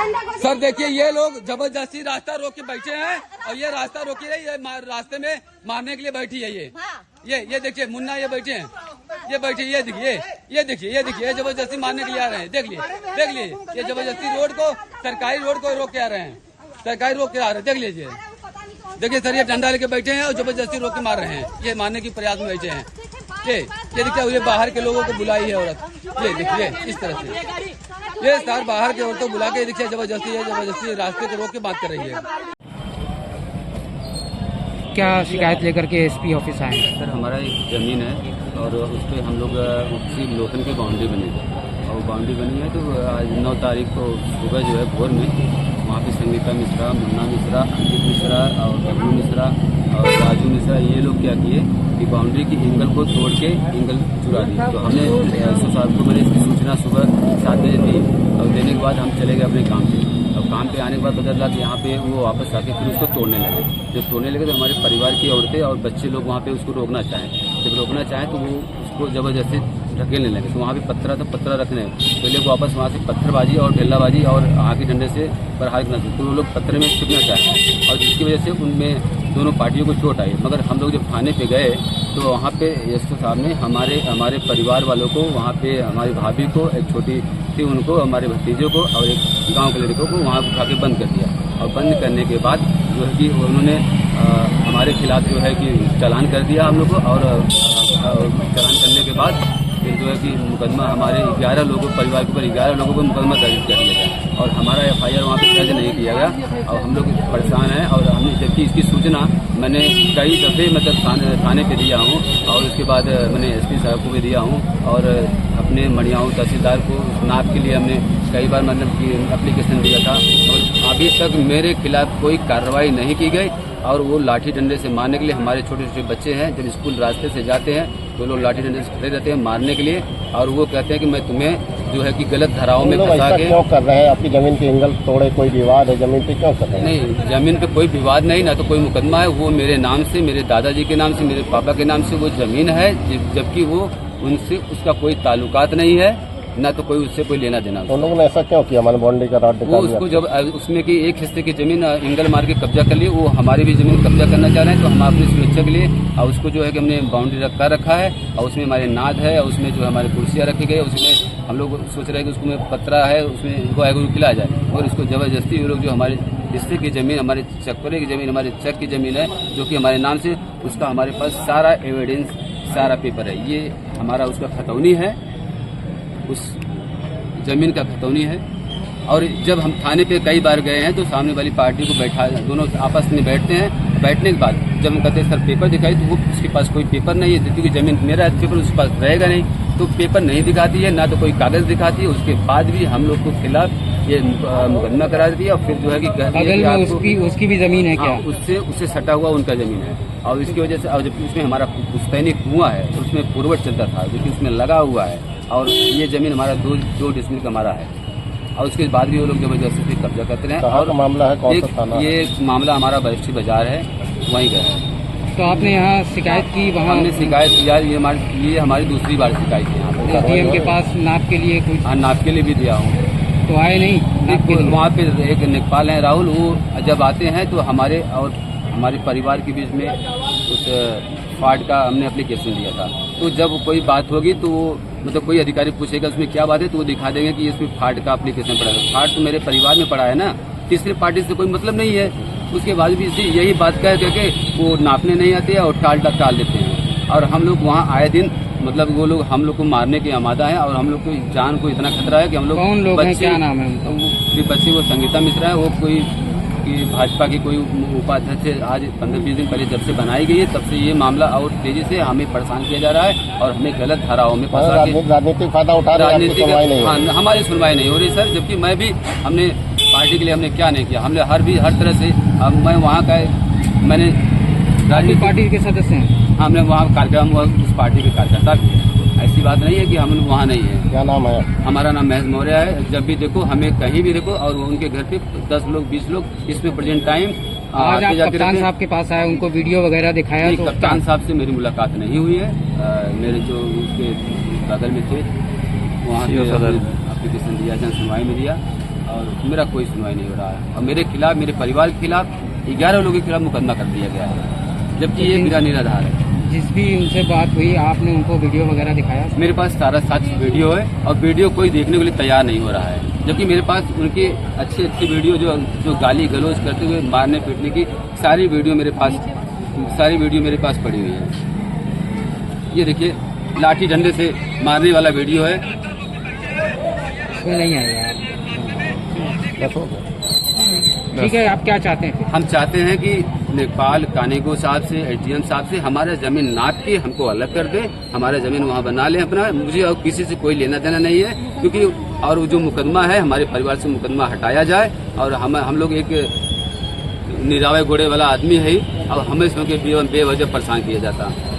Sir देखिए ये लोग जबरदस्ती रास्ता रोक के बैठे हैं और ये रास्ता रोकी है, ये रास्ते में मारने के लिए बैठी है। ये देखिए मुन्ना ये बैठे हैं, ये बैठे, ये देखिए जबरदस्ती मारने के लिए आ रहे हैं। देख लीजिए ये जबरदस्ती रोड को, सरकारी रोड को रोक के आ रहे हैं, सरकारी रोक के आ रहे हैं। देख लीजिए, देखिए सर ये डंडा लेके बैठे हैं और जबरदस्ती रोक के मार रहे हैं, ये मारने की प्रयास में बैठे हैं। ये देखिए ये बाहर के लोगों को बुलाई है औरत, ये देखिए इस तरह से ये सर बाहर के औरतों बुला के देखिए जबरदस्ती रास्ते को रोक के बात कर रही है। क्या शिकायत लेकर के एसपी ऑफिस आए? सर हमारा एक ज़मीन है और उस पर हम लोग उसी लोखन की बाउंड्री बनी है और बाउंड्री बनी है तो आज 9 तारीख को सुबह जो है भोर में वहाँ पे संगीता मिश्रा, मुन्ना मिश्रा, अंकित मिश्रा और डब्लू मिश्रा और राजू मिश्रा ये लोग क्या किए कि बाउंड्री की एंगल को तोड़ के एंगल चुरा दी। तो हमने एसओ साहब को मैंने इसकी सूचना सुबह 7 बजे दी और देने के बाद हम चले गए अपने काम पे। और काम पे आने के बाद पता चला कि यहाँ पे वो वापस आके फिर उसको तोड़ने लगे। जब तोड़ने लगे तो हमारे परिवार की औरतें और बच्चे लोग वहाँ पे उसको रोकना चाहें। जब रोकना चाहें तो वो उसको जबरदस्ती ढकेलने लगे। तो वहाँ पे पत्थरा रखने पहले वो वापस वहाँ से पत्थरबाजी और ढेलाबाजी और आगे डंडे से प्रहार करना चाहिए। तो वो लोग पत्थर में छुपना चाहे और जिसकी वजह से उनमें दोनों पार्टियों को चोट आई। मगर हम लोग जब थाने पे गए तो वहाँ पे एसपी साहब ने हमारे परिवार वालों को, वहाँ पे हमारी भाभी को, एक छोटी थी उनको, हमारे भतीजों को और एक गांव के लड़कों को वहाँ उठा के बंद कर दिया। और बंद करने के बाद जो है कि उन्होंने हमारे खिलाफ जो है कि चालान कर दिया हम लोग को और चालान करने के बाद फिर जो है कि मुकदमा हमारे 11 लोगों परिवार के ऊपर 11 लोगों को मुकदमा दर्ज कर दिया गया और हमारा FIR वहाँ पे दर्ज नहीं किया गया। और हम लोग परेशान हैं और हमने जबकि इसकी सूचना मैंने कई दफ़े मतलब थाने पे दिया हूँ और उसके बाद मैंने SP साहब को भी दिया हूँ और अपने मड़ियाऊ तहसीलदार को नाप के लिए हमने कई बार मतलब कि एप्लीकेशन दिया था और अभी तक मेरे खिलाफ कोई कार्रवाई नहीं की गई। और वो लाठी डंडे से मारने के लिए हमारे छोटे छोटे बच्चे हैं जब स्कूल रास्ते से जाते हैं तो लोग लाठी डंडे से खड़े रहते हैं मारने के लिए और वो कहते हैं कि मैं तुम्हें जो है कि गलत धाराओं में फंसा के। क्यों कर रहे हैं? आपकी जमीन की एंगल तोड़े, कोई विवाद है जमीन पे, क्यों कर रहे हैं? नहीं, जमीन पे कोई विवाद नहीं, ना तो कोई मुकदमा है। वो मेरे नाम से, मेरे दादाजी के नाम से, मेरे पापा के नाम से वो जमीन है, जबकि वो उनसे उसका कोई ताल्लुकात नहीं है, ना तो कोई उससे कोई लेना देना। उन लोगों ने ऐसा क्यों किया? हमारे बाउंड्री का राट वो उसको जब उसमें की एक हिस्से की जमीन एंगल मार के कब्जा कर लिए, वो हमारी भी जमीन कब्जा करना चाह रहे हैं। तो हम अपनी सुरक्षा के लिए और उसको जो है कि हमने बाउंड्री रखा है और उसमें हमारे नाद है और उसमें जो हमारी कुर्सियाँ रखी गई, उसमें हम लोग सोच रहे हैं कि उसमें पत्रा है, उसमें उनको खिलाया जाए और उसको जबरदस्ती वो लोग जो हमारे हिस्से की जमीन, हमारे चक्करे की जमीन, हमारे चक की जमीन है जो कि हमारे नाम से, उसका हमारे पास सारा एविडेंस, सारा पेपर है। ये हमारा उसका खतौनी है, उस जमीन का खतौनी है। और जब हम थाने पे कई बार गए हैं तो सामने वाली पार्टी को बैठा, दोनों आपस में बैठते हैं। बैठने के बाद जब हम कहते हैं सर पेपर दिखाई तो वो उसके पास कोई पेपर नहीं है क्योंकि जमीन मेरा है, पेपर उसके पास रहेगा नहीं, तो पेपर नहीं दिखाती है, ना तो कोई कागज दिखाती है। उसके बाद भी हम लोग को खिलाफ ये मुकदमा करा देती है और फिर जो है कि उसकी भी जमीन है क्या? उससे सटा हुआ उनका जमीन है और इसकी वजह से, और जबकि उसमें हमारा पुश्तैनी कुआं है तो उसमें पूर्वज चलता था जो कि उसमें लगा हुआ है और ये जमीन हमारा 2 डिसमिल का हमारा है और उसके बाद भी वो लोग जबरदस्ती कब्जा करते रहे। और मामला है कौन सा थाना? ये मामला हमारा बस्ती बाजार है, वहीं का है। तो आपने यहाँ शिकायत की? वहाँ हमने शिकायत किया, ये हमारी दूसरी बार शिकायत की। यहाँ SDM के पास नाप के लिए कुछ? हाँ, नाप के लिए भी दिया हूँ तो आए नहीं। वहाँ पे एक नेकपाल है राहुल, वो जब आते हैं तो हमारे और हमारे परिवार के बीच में उस फाट का हमने एप्लीकेशन दिया था। तो जब कोई बात होगी तो मतलब कोई अधिकारी पूछेगा उसमें क्या बात है तो वो दिखा देंगे कि इसमें फाट का एप्लीकेशन पड़ा है। फाट तो मेरे परिवार में पड़ा है ना, तीसरी पार्टी से कोई मतलब नहीं है। उसके बाद भी यही बात कह के वो नापने नहीं आते और टाल देते हैं। और हम लोग वहाँ आए दिन मतलब वो लोग हम लोग को मारने के आमादा है और हम लोग को जान को इतना खतरा है कि हम लोग कौन लोग हैं, क्या नाम है उनका? बच्चे वो संगीता मिश्रा है, वो कोई भाजपा की कोई उपाध्यक्ष। आज 15-20 दिन पहले जब से बनाई गई है तब से ये मामला और तेजी से हमें परेशान किया जा रहा है और हमें गलत धाराओं में फंसा के राजनीतिक फायदा उठा रहे हैं। राजनीतिक हमारी सुनवाई नहीं हो रही सर, जबकि मैं भी हमने पार्टी के लिए हमने क्या नहीं किया। हमने हर तरह से मैं वहाँ का मैंने राजनीतिक पार्टी के सदस्य हैं, हमने वहाँ कार्यक्रम उस पार्टी के कार्यकर्ता भी है। ऐसी बात नहीं है कि हम वहाँ नहीं है। क्या नाम है? हमारा नाम महेश मौर्य है। जब भी देखो हमें कहीं भी देखो और उनके घर पे 10 लोग 20 लोग इसमें प्रेजेंट टाइम। आज आप कप्तान साहब के पास आए, उनको वीडियो वगैरह दिखाया? तो कप्तान साहब से मेरी मुलाकात नहीं हुई है। मेरे जो उसके बगल में थे वहाँ एप्लीकेशन दिया, जन सुनवाई में दिया और मेरा कोई सुनवाई नहीं हो रहा है। और मेरे खिलाफ, मेरे परिवार के खिलाफ 11 लोगों के खिलाफ मुकदमा कर दिया गया है, जबकि ये मेरा निराधार है। जिस भी उनसे बात हुई आपने उनको वीडियो वगैरह दिखाया? मेरे पास सारा सच वीडियो है और वीडियो कोई देखने के लिए तैयार नहीं हो रहा है, जबकि मेरे पास उनकी अच्छी वीडियो जो गाली गलौज करते हुए मारने पीटने की सारी वीडियो मेरे पास पड़ी हुई है। ये देखिए, लाठी डंडे से मारने वाला वीडियो है। इसमें नहीं आएगा आप। बस हो गया। ठीक है, आप क्या चाहते हैं? हम चाहते हैं कि नेपाल कानेगो साहब से, एसडीएम साहब से हमारा जमीन नाप के हमको अलग कर दे, हमारा जमीन वहाँ बना ले अपना। मुझे और किसी से कोई लेना देना नहीं है, क्योंकि और वो जो मुकदमा है हमारे परिवार से मुकदमा हटाया जाए। और हम लोग एक निरावे घोड़े वाला आदमी है और हमें इसमें बेवजह परेशान किया जाता है।